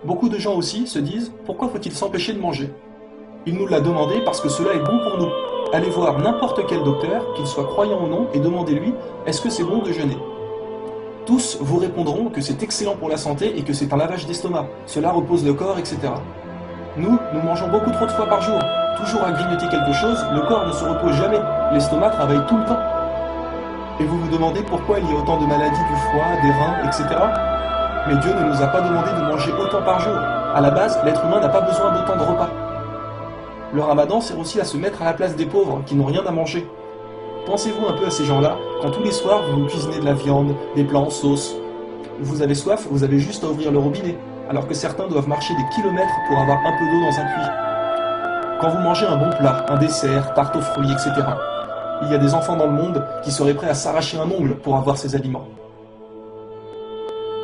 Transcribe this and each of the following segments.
Beaucoup de gens aussi se disent « Pourquoi faut-il s'empêcher de manger ?» Il nous l'a demandé parce que cela est bon pour nous. Allez voir n'importe quel docteur, qu'il soit croyant ou non, et demandez-lui « Est-ce que c'est bon de jeûner ?» Tous vous répondront que c'est excellent pour la santé et que c'est un lavage d'estomac, cela repose le corps, etc. Nous mangeons beaucoup trop de fois par jour. Toujours à grignoter quelque chose, le corps ne se repose jamais, l'estomac travaille tout le temps. Et vous vous demandez pourquoi il y a autant de maladies du foie, des reins, etc. Mais Dieu ne nous a pas demandé de manger autant par jour. À la base, l'être humain n'a pas besoin d'autant de repas. Le ramadan sert aussi à se mettre à la place des pauvres qui n'ont rien à manger. Pensez-vous un peu à ces gens-là, quand tous les soirs vous vous cuisinez de la viande, des plats en sauce. Vous avez soif, vous avez juste à ouvrir le robinet, alors que certains doivent marcher des kilomètres pour avoir un peu d'eau dans un puits. Quand vous mangez un bon plat, un dessert, tarte aux fruits, etc., il y a des enfants dans le monde qui seraient prêts à s'arracher un ongle pour avoir ces aliments.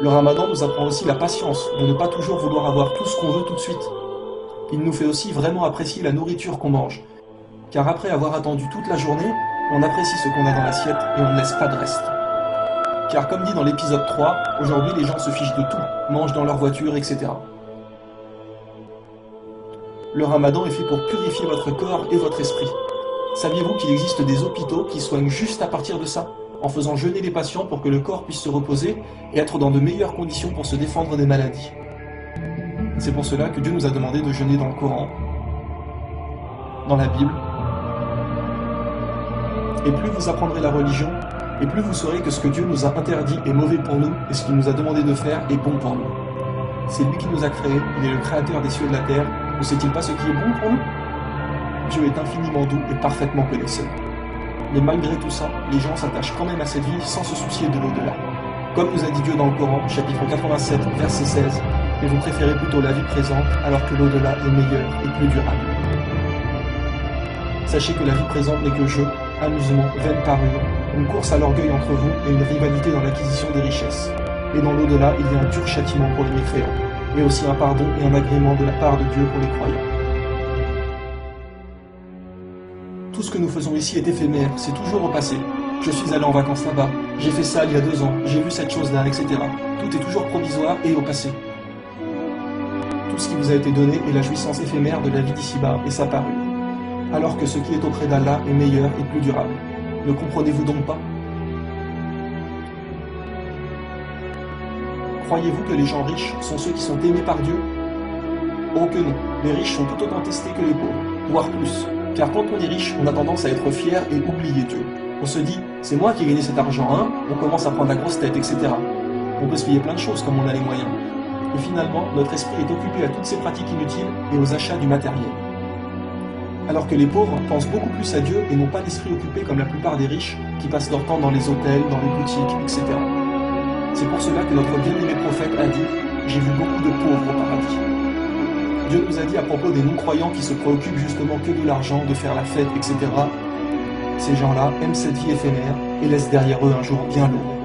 Le ramadan nous apprend aussi la patience, de ne pas toujours vouloir avoir tout ce qu'on veut tout de suite. Il nous fait aussi vraiment apprécier la nourriture qu'on mange, car après avoir attendu toute la journée, on apprécie ce qu'on a dans l'assiette et on ne laisse pas de reste. Car comme dit dans l'épisode 3, aujourd'hui les gens se fichent de tout, mangent dans leur voiture, etc. Le ramadan est fait pour purifier votre corps et votre esprit. Saviez-vous qu'il existe des hôpitaux qui soignent juste à partir de ça, en faisant jeûner les patients pour que le corps puisse se reposer et être dans de meilleures conditions pour se défendre des maladies. C'est pour cela que Dieu nous a demandé de jeûner dans le Coran, dans la Bible. Et plus vous apprendrez la religion, et plus vous saurez que ce que Dieu nous a interdit est mauvais pour nous, et ce qu'il nous a demandé de faire est bon pour nous. C'est lui qui nous a créés, il est le créateur des cieux et de la terre, ne sait-il pas ce qui est bon pour nous? Dieu est infiniment doux et parfaitement connaisseur. Mais malgré tout ça, les gens s'attachent quand même à cette vie sans se soucier de l'au-delà. Comme nous a dit Dieu dans le Coran, chapitre 87, verset 16, « Mais vous préférez plutôt la vie présente, alors que l'au-delà est meilleur et plus durable. » Sachez que la vie présente n'est que jeu, amusement, vaine parure, une course à l'orgueil entre vous et une rivalité dans l'acquisition des richesses. Et dans l'au-delà, il y a un dur châtiment pour les mécréants, mais aussi un pardon et un agrément de la part de Dieu pour les croyants. Tout ce que nous faisons ici est éphémère, c'est toujours au passé. Je suis allé en vacances là-bas, j'ai fait ça il y a 2 ans, j'ai vu cette chose-là, etc. Tout est toujours provisoire et au passé. Tout ce qui vous a été donné est la jouissance éphémère de la vie d'ici-bas et sa parure. Alors que ce qui est auprès d'Allah est meilleur et plus durable. Ne comprenez-vous donc pas? Croyez-vous que les gens riches sont ceux qui sont aimés par Dieu? Oh que non, les riches sont tout autant testés que les pauvres, voire plus. Car quand on est riche, on a tendance à être fier et oublier Dieu. On se dit, c'est moi qui ai gagné cet argent, hein? On commence à prendre la grosse tête, etc. On peut se payer plein de choses comme on a les moyens. Et finalement, notre esprit est occupé à toutes ces pratiques inutiles et aux achats du matériel. Alors que les pauvres pensent beaucoup plus à Dieu et n'ont pas l'esprit occupé comme la plupart des riches qui passent leur temps dans les hôtels, dans les boutiques, etc. C'est pour cela que notre bien-aimé prophète a dit « J'ai vu beaucoup de pauvres au paradis ». Dieu nous a dit à propos des non-croyants qui se préoccupent justement que de l'argent, de faire la fête, etc. Ces gens-là aiment cette vie éphémère et laissent derrière eux un jour bien lourd.